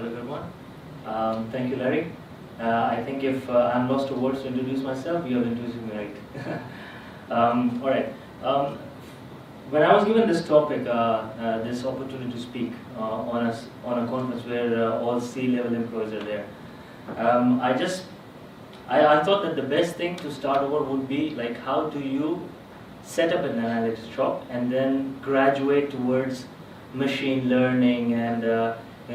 Hello everyone. Thank you, Larry. I think if I'm lost for words to introduce myself, you have introduced me right. All right. When I was given this topic, this opportunity to speak on a conference where all C-level employees are there, I thought that the best thing to start over would be like, how do you set up an analytics shop and then graduate towards machine learning and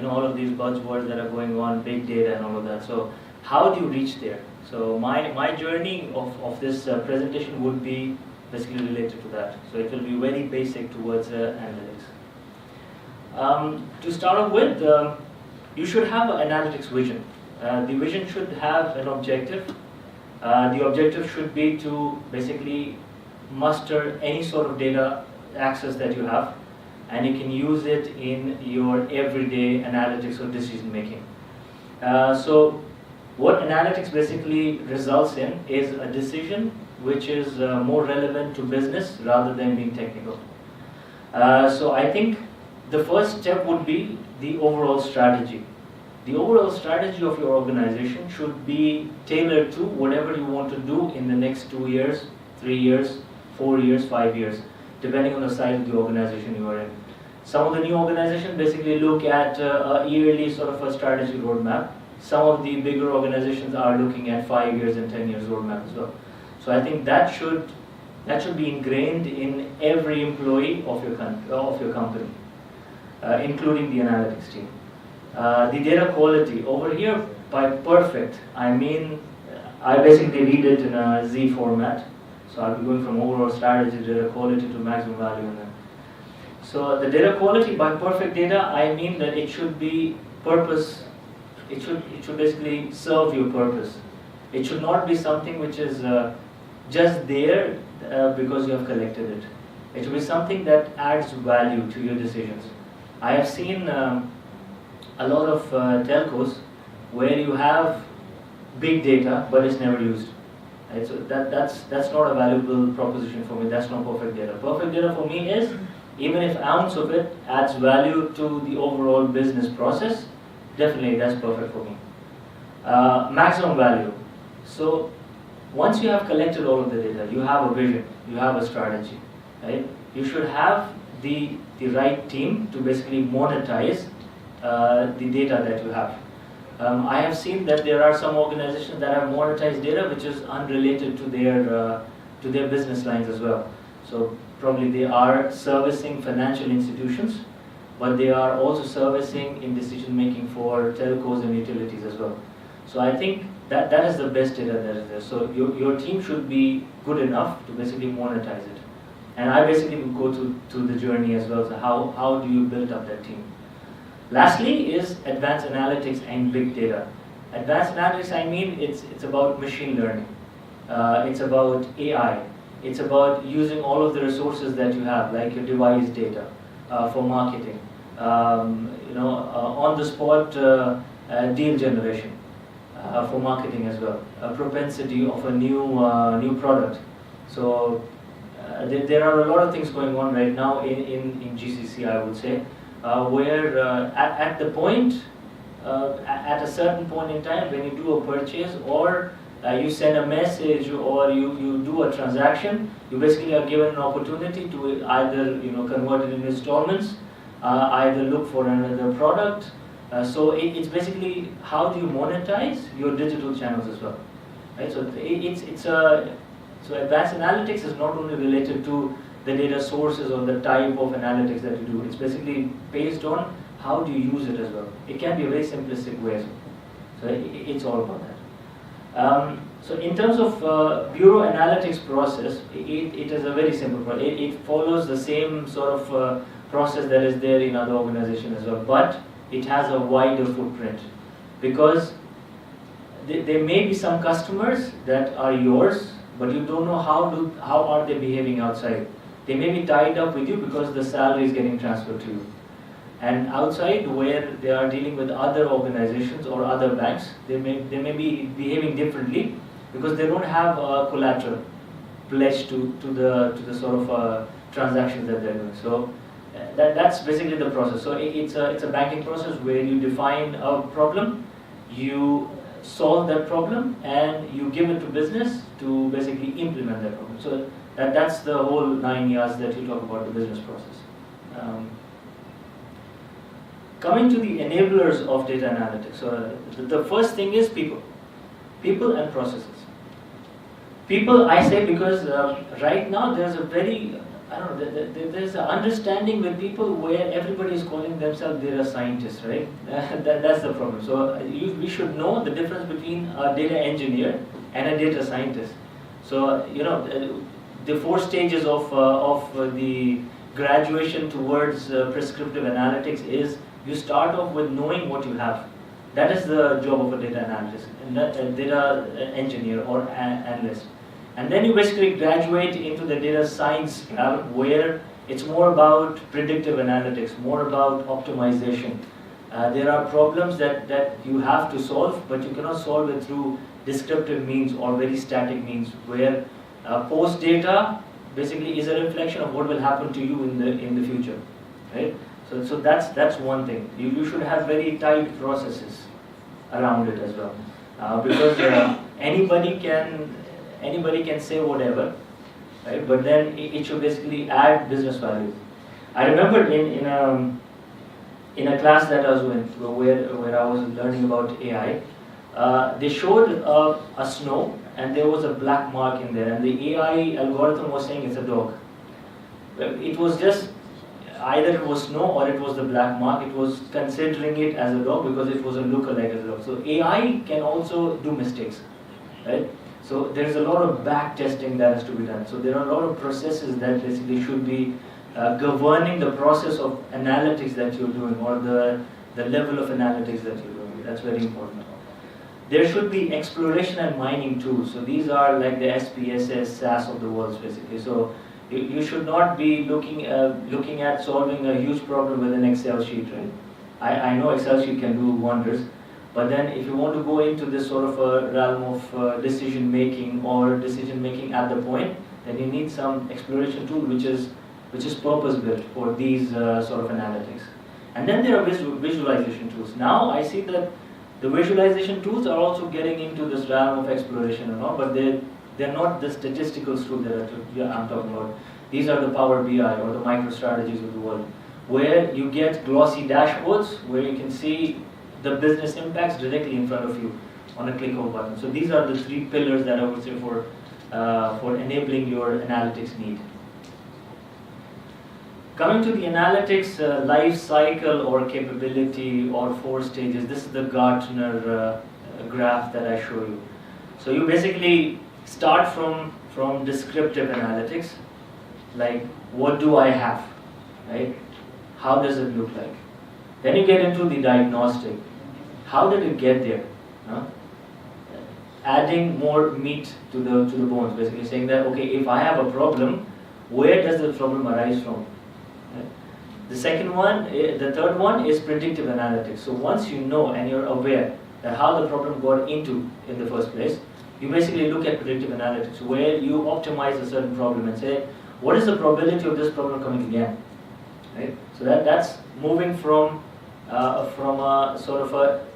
all of these buzzwords that are going on, big data and all of that. So how do you reach there? So my journey of this presentation would be basically related to that. So it will be very basic towards analytics. To start off with, you should have an analytics vision. The vision should have an objective. The objective should be to basically muster any sort of data access that you have, and you can use it in your everyday analytics or decision making. So what analytics basically results in is a decision which is more relevant to business rather than being technical. So I think the first step would be the overall strategy. The overall strategy of your organization should be tailored to whatever you want to do in the next 2 years, 3 years, 4 years, 5 years, depending on the size of the organization you are in. Some of the new organizations basically look at a yearly sort of a strategy roadmap. Some of the bigger organizations are looking at 5 years and 10 years roadmap as well. So I think that should be ingrained in every employee of your company, including the analytics team. The data quality over here, by perfect, I mean I basically read it in a Z format. So I'll be going from overall strategy, data quality to maximum value. So the data quality, by perfect data, I mean that it should be purpose. It should basically serve your purpose. It should not be something which is just there because you have collected it. It should be something that adds value to your decisions. I have seen a lot of telcos where you have big data but it's never used. Right? So that's not a valuable proposition for me. That's not perfect data. Perfect data for me is, even if ounce of it adds value to the overall business process, definitely that's perfect for me. Maximum value. So once you have collected all of the data, you have a vision, you have a strategy, right? You should have the right team to basically monetize the data that you have. I have seen that there are some organizations that have monetized data which is unrelated to their business lines as well. So probably they are servicing financial institutions, but they are also servicing in decision making for telcos and utilities as well. So I think that is the best data that is there. So your team should be good enough to basically monetize it. And I basically will go to the journey as well. So how do you build up that team? Lastly is advanced analytics and big data. Advanced analytics, I mean, it's about machine learning. It's about AI. It's about using all of the resources that you have, like your device data for marketing. On the spot deal generation for marketing as well. A propensity of a new product. So there are a lot of things going on right now in GCC, I would say. Where at the point, at a certain point in time, when you do a purchase or you send a message or you do a transaction, you basically are given an opportunity to either convert it into installments, either look for another product. So it's basically how do you monetize your digital channels as well, right? So so advanced analytics is not only related to the data sources or the type of analytics that you do. It's basically based on how do you use it as well. It can be a very simplistic way. So it's all about that. So in terms of bureau analytics process, it is a very simple process. It follows the same sort of process that is there in other organizations as well, but it has a wider footprint because there may be some customers that are yours, but you don't know how are they behaving outside. They may be tied up with you because the salary is getting transferred to you. And outside, where they are dealing with other organizations or other banks, they may be behaving differently because they don't have a collateral pledged to the sort of transactions that they're doing. So That's basically the process. So it's a banking process where you define a problem, you solve that problem, and you give it to business to basically implement that problem. So that's the whole 9 years that you talk about the business process. Coming to the enablers of data analytics. So the first thing is people and processes. People, I say, because right now there's a very, there's an understanding with people where everybody is calling themselves data scientists, right? That's the problem. So we should know the difference between a data engineer and a data scientist. So, the 4 stages of the graduation towards prescriptive analytics is you start off with knowing what you have. That is the job of a data analyst, a data engineer or analyst. And then you basically graduate into the data science realm where it's more about predictive analytics, more about optimization. There are problems that you have to solve, but you cannot solve it through descriptive means or very static means, where post data basically is a reflection of what will happen to you in the future, right? So that's one thing. You should have very tight processes around it as well, because anybody can say whatever, right? But then it should basically add business value. I remember in a class that I was in where I was learning about AI, they showed a snow and there was a black mark in there, and the AI algorithm was saying it's a dog. It was just either it was snow or it was the black mark. It was considering it as a dog because it was a lookalike as a dog. So AI can also do mistakes, right? So there's a lot of back testing that has to be done. So there are a lot of processes that basically should be governing the process of analytics that you're doing, or the level of analytics that you're doing. That's very important. There should be exploration and mining tools. So these are like the SPSS, SAS of the world, basically. So you should not be looking at solving a huge problem with an Excel sheet, right? I know Excel sheet can do wonders, but then if you want to go into this sort of a realm of decision making or decision making at the point, then you need some exploration tool which is purpose built for these sort of analytics. And then there are visualization tools. Now I see that the visualization tools are also getting into this realm of exploration and all, but they're not the statistical tools that I'm talking about. These are the Power BI or the MicroStrategies of the world, where you get glossy dashboards where you can see the business impacts directly in front of you on a click of a button. So these are the 3 pillars that I would say for enabling your analytics need. Coming to the analytics life cycle or capability or 4 stages, this is the Gartner graph that I show you. So you basically start from descriptive analytics, like what do I have, right? How does it look like? Then you get into the diagnostic. How did it get there? Adding more meat to the bones, basically saying that, okay, if I have a problem, where does the problem arise from? The third one is predictive analytics. So once you know and you're aware that how the problem got into in the first place, you basically look at predictive analytics, where you optimize a certain problem and say, what is the probability of this problem coming again? Right? So that's moving from a sort of a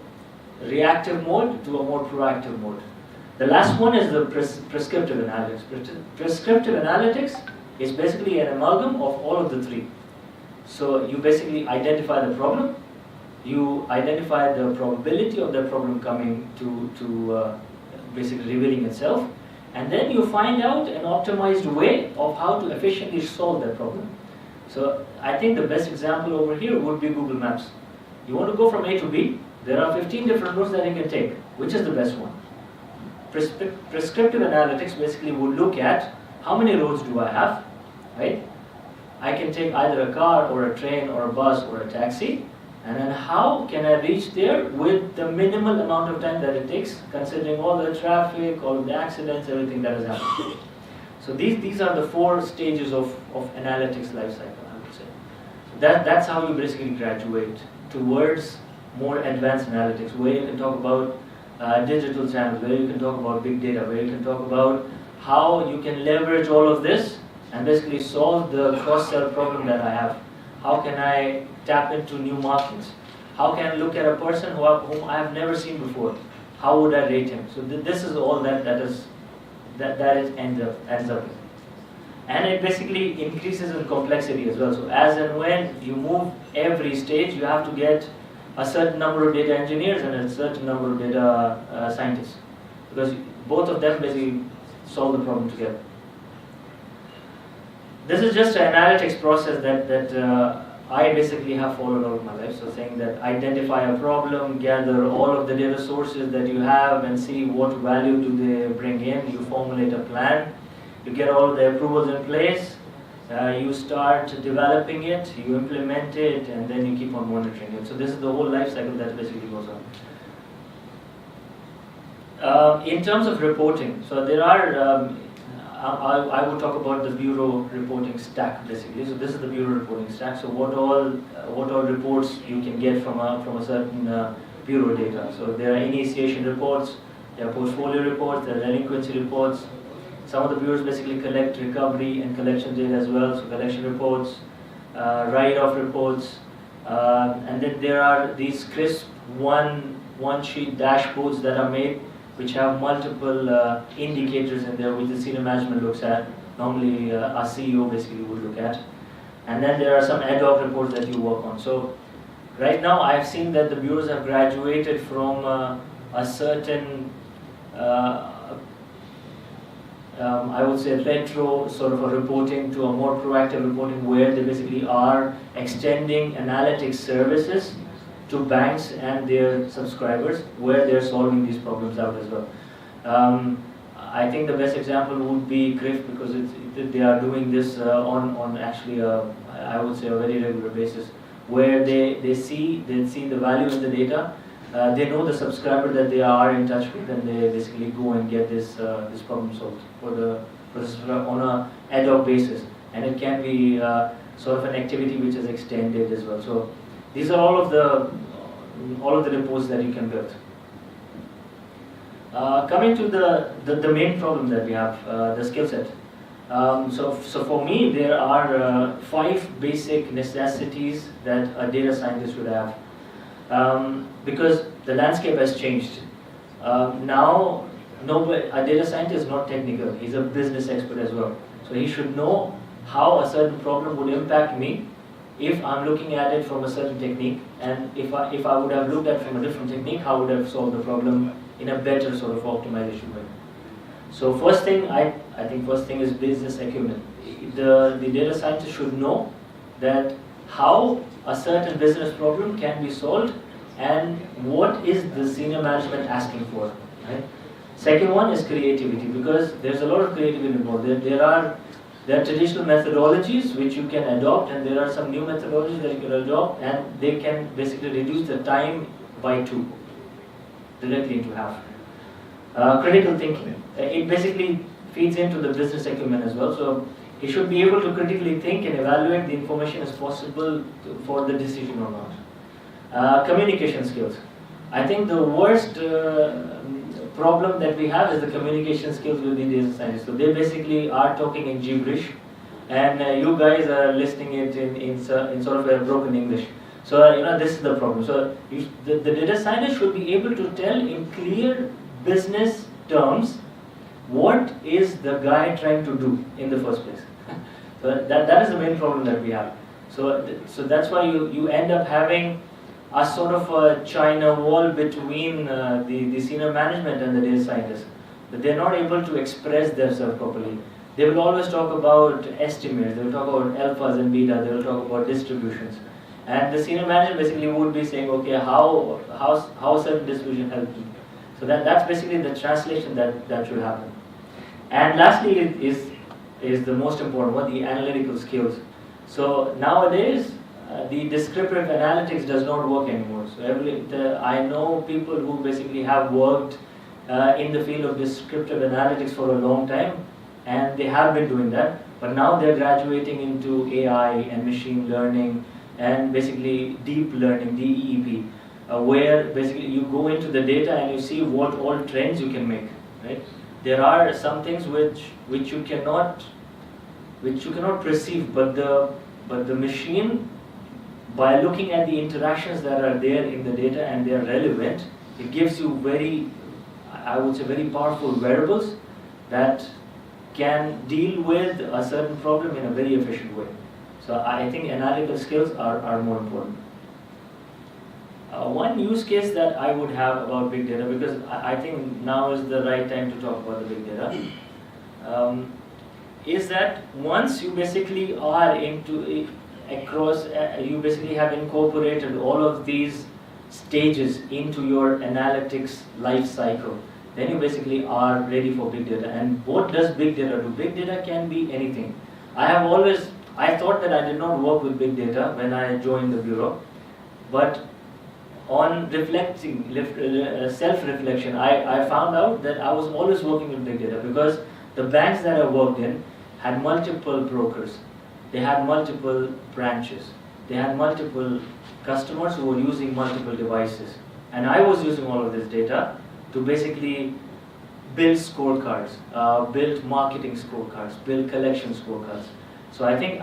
reactive mode to a more proactive mode. The last one is the prescriptive analytics. Prescriptive analytics is basically an amalgam of all of the 3. So you basically identify the problem, you identify the probability of the problem coming to basically revealing itself, and then you find out an optimized way of how to efficiently solve that problem. So I think the best example over here would be Google Maps. You want to go from A to B, there are 15 different routes that you can take. Which is the best one? Prescriptive analytics basically would look at how many roads do I have, right? I can take either a car or a train or a bus or a taxi, and then how can I reach there with the minimal amount of time that it takes, considering all the traffic, all the accidents, everything that has happened. So these are the 4 stages of analytics life cycle, I would say. That's how you basically graduate towards more advanced analytics, where you can talk about digital channels, where you can talk about big data, where you can talk about how you can leverage all of this and basically solve the cross-sell problem that I have. How can I tap into new markets? How can I look at a person whom I have never seen before? How would I rate him? So this is all that ends up with. And it basically increases in complexity as well. So as and when you move every stage, you have to get a certain number of data engineers and a certain number of data scientists, because both of them basically solve the problem together. This is just an analytics process that I basically have followed all of my life. So saying that identify a problem, gather all of the data sources that you have and see what value do they bring in. You formulate a plan, you get all of the approvals in place, you start developing it, you implement it, and then you keep on monitoring it. So this is the whole life cycle that basically goes on. In terms of reporting, so there are I would talk about the bureau reporting stack basically. So this is the bureau reporting stack. So what all reports you can get from a certain bureau data. So there are initiation reports, there are portfolio reports, there are delinquency reports. Some of the bureaus basically collect recovery and collection data as well. So collection reports, write-off reports, and then there are these crisp one-sheet dashboards that are made, which have multiple indicators in there which the senior management looks at. Normally our CEO basically would look at. And then there are some ad hoc reports that you work on. So right now I've seen that the bureaus have graduated from a certain, I would say retro sort of a reporting to a more proactive reporting, where they basically are extending analytics services to banks and their subscribers, where they're solving these problems out as well. I think the best example would be CRIF, because they are doing this on actually I would say a very regular basis, where they see the value in the data. They know the subscriber that they are in touch with, and they basically go and get this problem solved on a ad hoc basis, and it can be sort of an activity which is extended as well. So these are all of the reports that you can build. Coming to the main problem that we have, the skill set. So for me, there are 5 basic necessities that a data scientist should have, because the landscape has changed. Now, a data scientist is not technical; he's a business expert as well. So he should know how a certain problem would impact me if I'm looking at it from a certain technique, and if I would have looked at it from a different technique, how would I have solved the problem in a better sort of optimization way. So first thing, I think first thing is business acumen. The data scientist should know that how a certain business problem can be solved and what is the senior management asking for. Right? Second one is creativity, because there's a lot of creativity involved. There are traditional methodologies which you can adopt, and there are some new methodologies that you can adopt, and they can basically reduce the time by 2, directly into half. Critical thinking. It basically feeds into the business acumen as well. So he should be able to critically think and evaluate the information as possible for the decision or not. Communication skills. I think the worst problem that we have is the communication skills with the data scientists. So they basically are talking in gibberish, and you guys are listening it in sort of a broken English. So this is the problem. So the data scientist should be able to tell in clear business terms what is the guy trying to do in the first place. So that is the main problem that we have. So that's why you end up having a sort of a China wall between the senior management and the data scientists. But they're not able to express themselves properly. They will always talk about estimates, they will talk about alphas and beta, they will talk about distributions. And the senior manager basically would be saying, okay, how certain distribution helps me. So that's basically the translation that should happen. And lastly is the most important one, the analytical skills. So nowadays, the descriptive analytics does not work anymore. So I know people who basically have worked in the field of descriptive analytics for a long time, and they have been doing that, but now they're graduating into AI and machine learning and basically deep learning, DEEP, where basically you go into the data and you see what all trends you can make. Right? There are some things which you cannot perceive, but the machine by looking at the interactions that are there in the data and they are relevant, it gives you very, I would say, very powerful variables that can deal with a certain problem in a very efficient way. So I think analytical skills are more important. One use case that I would have about big data, because I think now is the right time to talk about the big data, is that once you basically are into you basically have incorporated all of these stages into your analytics life cycle, then you basically are ready for big data. And what does big data do? Big data can be anything. I thought that I did not work with big data when I joined the bureau, but on reflecting, self-reflection, I found out that I was always working with big data, because the banks that I worked in had multiple brokers, they had multiple branches, they had multiple customers who were using multiple devices, and I was using all of this data to basically build scorecards, build marketing scorecards, build collection scorecards. So I think,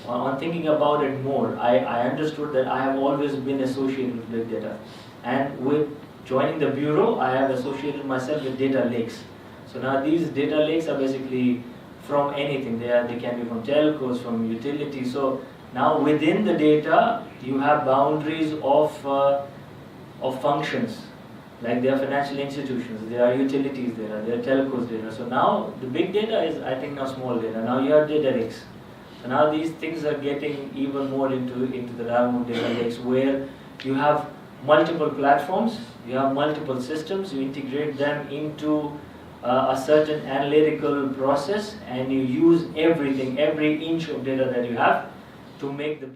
on thinking about it more, I understood that I have always been associated with big data. And with joining the bureau, I have associated myself with data lakes. So now these data lakes are basically from anything. They can be from telcos, from utilities. So now within the data, you have boundaries of functions. Like there are financial institutions, there are utilities, there are telcos data. So now the big data is, I think, now small data. Now you have data lakes. So now these things are getting even more into the realm of data lakes, where you have multiple platforms, you have multiple systems, you integrate them into a certain analytical process, and you use everything, every inch of data that you have to make the